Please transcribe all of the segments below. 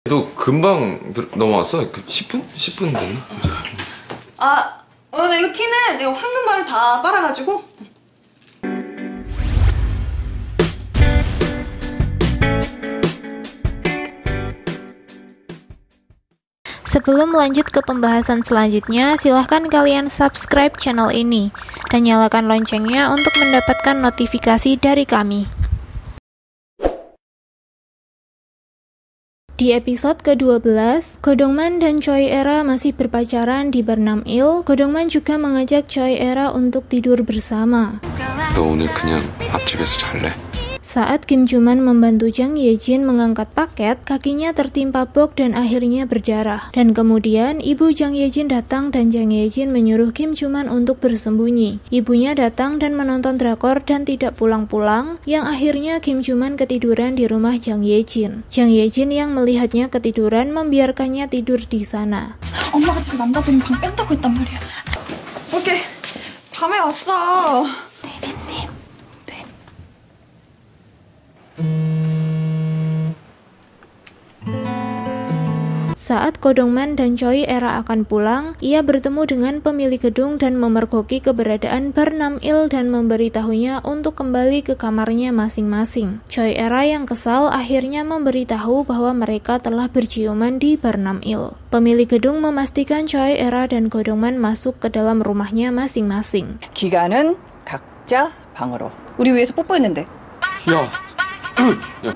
너 금방 넘어왔어? 10분? 10분 됐나? 나 이거 티는 내가 황금발을 다 빨아가지고. Sebelum lanjut ke pembahasan selanjutnya, silahkan kalian subscribe channel ini dan nyalakan loncengnya untuk mendapatkan notifikasi dari kami. Di episode ke-12, Godongman dan Choi Era masih berpacaran di Bernam Hill. Godongman juga mengajak Choi Era untuk tidur bersama. 너 오늘 그냥 앞집에서 잘래? Saat Kim Joo-man membantu Jang Ye-jin mengangkat paket, kakinya tertimpa box dan akhirnya berdarah. Dan kemudian, ibu Jang Ye-jin datang dan Jang Ye-jin menyuruh Kim Joo-man untuk bersembunyi. Ibunya datang dan menonton drakor dan tidak pulang-pulang, yang akhirnya Kim Joo-man ketiduran di rumah Jang Ye-jin. Jang Ye-jin yang melihatnya ketiduran membiarkannya tidur di sana. 엄마가 집에 남자들이 방 뺀다고 했단 말이야. 오케이, 밤에 왔어. Saat Godongman dan Choi Era akan pulang, ia bertemu dengan pemilik gedung dan memergoki keberadaan Bernam Hill dan memberitahunya untuk kembali ke kamarnya masing-masing. Choi Era yang kesal akhirnya memberitahu bahwa mereka telah berciuman di Bernam Hill. Pemilik gedung memastikan Choi Era dan Godongman masuk ke dalam rumahnya masing-masing. 기간은 각자 방으로. 우리 위에서 뽀뽀했는데. 야.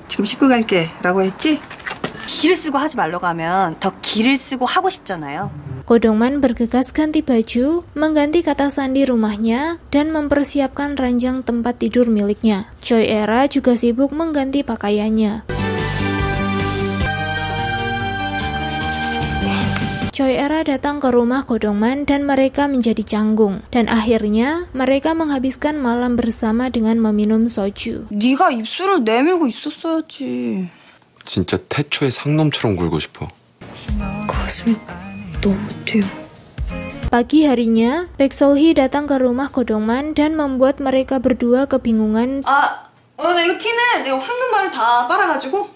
지금 씻고 갈게 라고 했지? 기를 쓰고 하지 말라고 하면 더 기를 쓰고 하고 싶잖아요. Godongman bergegas ganti baju, mengganti kata sandi rumahnya, dan mempersiapkan ranjang tempat tidur miliknya. Choi Era juga sibuk mengganti pakaiannya. Choi Era datang ke rumah Godongman dan mereka menjadi canggung. Dan akhirnya, mereka menghabiskan malam bersama dengan meminum soju. 네가 입술을 내밀고 있었어야지. 진짜 태초의 상놈처럼 굴고 싶어. 가슴이 너무 뛰어. Pagi harinya, Baek Sol-hee datang ke rumah Godongman dan membuat mereka berdua kebingungan. 나 이거 티는 내가 황금발을 다 빨아가지고.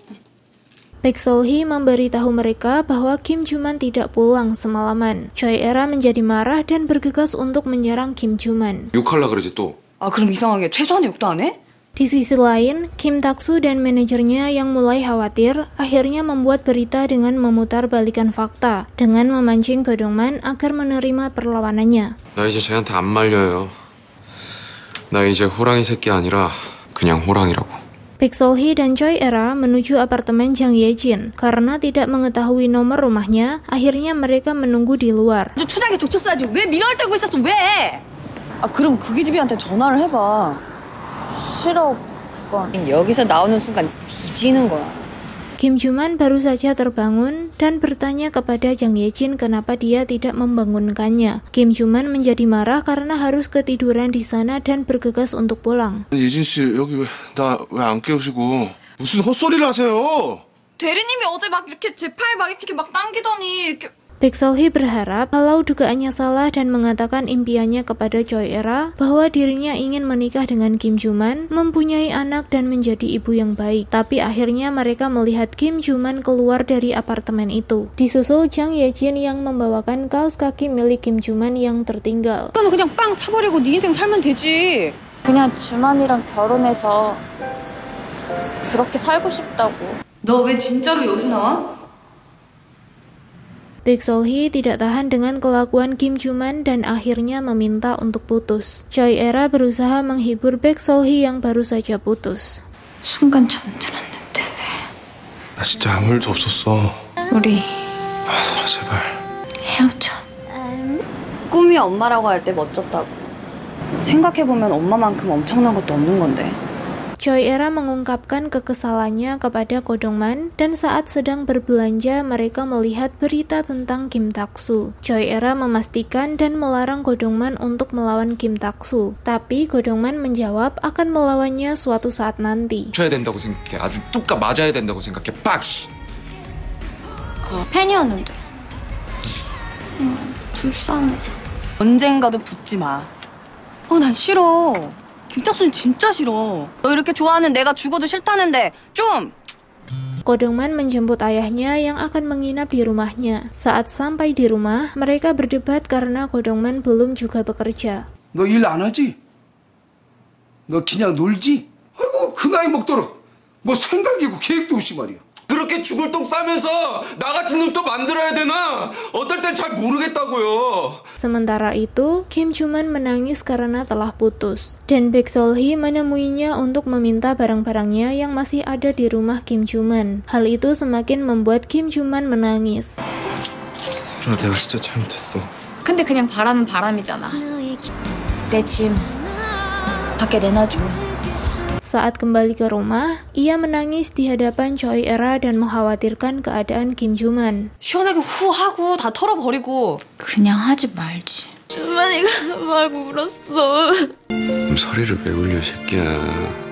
Baek Sol-hee memberitahu mereka bahwa Kim Joo-man tidak pulang semalaman. Choi Era menjadi marah dan bergegas untuk menyerang Kim Joo-man. 욕할라 그러지 또. 그럼 이상하게 최소한의 욕도 안 해? Di sisi lain, Kim Tak-soo dan manajernya yang mulai khawatir akhirnya membuat berita dengan memutar balikan fakta dengan memancing Godongman agar menerima perlawanannya. 나 이제 쟤한테 안 말려요. 나 이제 호랑이 새끼 아니라 그냥 호랑이라고. Baek Sol-hee dan Choi Era menuju apartemen Jang Ye-jin. Karena tidak mengetahui nomor rumahnya, akhirnya mereka menunggu di luar. 초장에 줬었어야지. 왜 미라를 떨고 있었어? 왜? 그럼 그기 집이한테 전화를 해봐. 싫어, 그건. 여기서 나오는 순간 뒤지는 거야. Kim Joo-man baru saja terbangun dan bertanya kepada Jang Ye-jin kenapa dia tidak membangunkannya. Kim Joo-man menjadi marah karena harus ketiduran di sana dan bergegas untuk pulang. 예진 씨 여기 나 왜 안 깨우시고 무슨 헛소리를 하세요? 대리님이 어제 막 이렇게 제 팔 막 이렇게 막 당기더니 Baek Sol-hee berharap kalau dugaannya salah dan mengatakan impiannya kepada Choi Era bahwa dirinya ingin menikah dengan Kim Joo-man, mempunyai anak dan menjadi ibu yang baik. Tapi akhirnya mereka melihat Kim Joo-man keluar dari apartemen itu. Disusul Jang Ye-jin yang membawakan kaos kaki milik Kim Joo-man yang tertinggal. 너는 그냥 빵 차버리고 네 인생 살면 되지. 그냥 주만이랑 결혼해서 그렇게 살고 싶다고. 너 왜 진짜로 여기서 나와? Baek Sol-hee tidak tahan dengan kelakuan Kim Joo-man dan akhirnya meminta untuk putus. Choi Era berusaha menghibur Baek Sol-hee yang baru saja putus. 순간 잠들었는데 왜? 나 진짜 아무 일도 없었어. 우리 설아 제발. 헤어져. 꿈이 엄마라고 할 때 멋졌다고. 생각해보면 엄마만큼 엄청난 것도 없는 건데. Choi Era mengungkapkan kekesalannya kepada Godongman dan saat sedang berbelanja mereka melihat berita tentang Kim Tak-soo. Choi Era memastikan dan melarang Godongman untuk melawan Kim Tak-soo. Tapi Godongman menjawab akan melawannya suatu saat nanti. 쳐야 된다고 생각해. 아주 뚝까 맞아야 된다고 생각해. 빡! 팬이었는데. 불쌍해. 언젠가도 붙지 마. 난 싫어. 김탁수는 진짜 싫어. 너 이렇게 좋아하는 내가 죽어도 싫다는데 좀 Kodongman menjemput ayahnya yang akan menginap di rumahnya. Saat sampai di rumah, mereka berdebat karena Kodongman belum juga bekerja. 너 일 안 하지? 너 그냥 놀지? 아이고 그 나이 먹도록 뭐 생각이고 계획도 없이 말이야. 그렇게 죽을 똥 싸면서 나 같은 놈 또 만들어야 되나? 어떨 땐 잘 모르겠다고요. Sementara itu, Kim Joo-man menangis karena telah putus. Dan Baek Sol-hee menemuinya untuk meminta barang-barangnya yang masih ada di rumah Kim Joo-man. Hal itu semakin membuat Kim Joo-man menangis. 내가 진짜 잘못했어. 근데 그냥 바람은 바람이잖아. 내 짐 밖에 내놔줘. Saat kembali ke rumah, ia menangis di hadapan Choi Era dan mengkhawatirkan keadaan Kim Joo-man. 시원하게 후 하고 다 털어버리고. 그냥 하지 말지. 주만이가 막 울었어. 소리를 왜 울려 새끼야.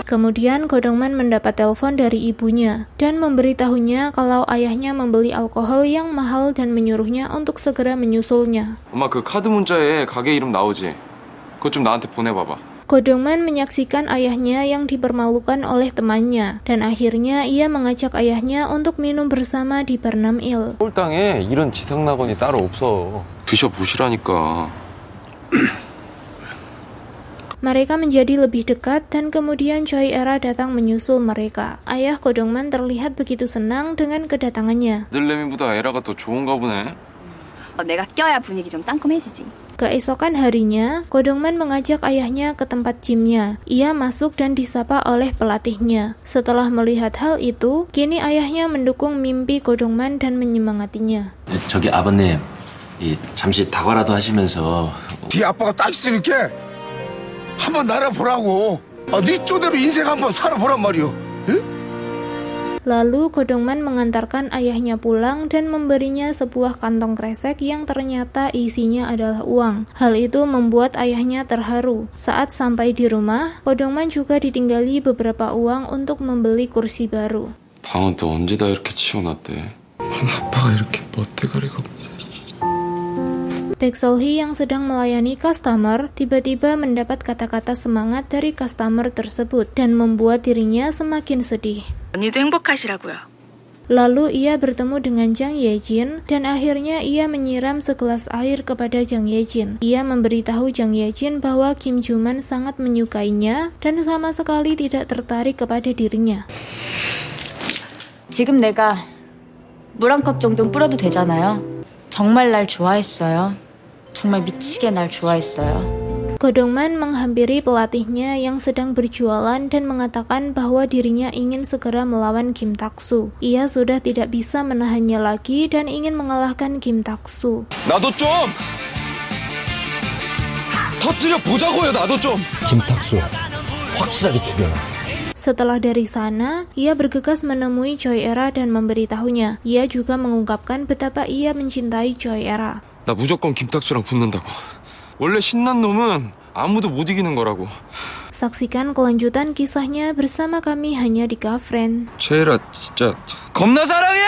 Kemudian Kodongman mendapat telepon dari ibunya dan memberitahunya kalau ayahnya membeli alkohol yang mahal dan menyuruhnya untuk segera menyusulnya. 엄마 그 카드 문자에 가게 이름 나오지? 그것 좀 나한테 보내봐봐. Kodongman menyaksikan ayahnya yang dipermalukan oleh temannya dan akhirnya ia mengajak ayahnya untuk minum bersama di bar Namil. 홀당에 이런 지상낙원이 따로 없어. 드셔보시라니까. Mereka menjadi lebih dekat dan kemudian Choi Era datang menyusul mereka. Ayah Kodongman terlihat begitu senang dengan kedatangannya. 들레미보다 에라가 더 좋은가 보네. 내가 껴야 분위기 좀 상큼해지지. Keesokan harinya, Kodongman mengajak ayahnya ke tempat gymnya. Ia masuk dan disapa oleh pelatihnya. Setelah melihat hal itu, kini ayahnya mendukung mimpi Kodongman dan menyemangatinya. 저기 아버님, 잠시 다과라도 하시면서 뒤 아빠가 딱 있으니까 한번 날아보라고. 네 쪼대로 인생 한번 살아보란 말이오. 응? Lalu Kodongman mengantarkan ayahnya pulang dan memberinya sebuah kantong kresek yang ternyata isinya adalah uang. Hal itu membuat ayahnya terharu. Saat sampai di rumah, Kodongman juga ditinggali beberapa uang untuk membeli kursi baru. 방은 또 언제 다 이렇게 치워놨대. 아빠가 이렇게 멋대가리가 없냐. Baek Sol-hee yang sedang melayani customer tiba-tiba mendapat kata-kata semangat dari customer tersebut dan membuat dirinya semakin sedih. 언니도 행복하시라고요. Lalu ia bertemu dengan Jang Ye-jin dan akhirnya ia menyiram segelas air kepada Jang Ye-jin. Ia memberitahu Jang Ye-jin bahwa Kim Joo-man sangat menyukainya dan sama sekali tidak tertarik kepada dirinya. 지금 내가 물 한 컵 정도는 뿌려도 되잖아요. 정말 날 좋아했어요. 정말 미치게 날 좋아했어요. Kodongman menghampiri pelatihnya yang sedang berjualan dan mengatakan bahwa dirinya ingin segera melawan Kim Tak-soo. Ia sudah tidak bisa menahannya lagi dan ingin mengalahkan Kim Tak-soo. 나도 좀 터뜨려 보자고요. 나도 좀. 김탁수 확실하게 죽여라. Setelah dari sana, ia bergegas menemui Choi Era dan memberitahunya. Ia juga mengungkapkan betapa ia mencintai Choi Era. 나 무조건 김탁수랑 붙는다고. 원래 신난 놈은 아무도 못 이기는 거라고. Saksikan kelanjutan kisahnya bersama kami hanya di Kafren. 최애라 진짜 겁나 사랑해!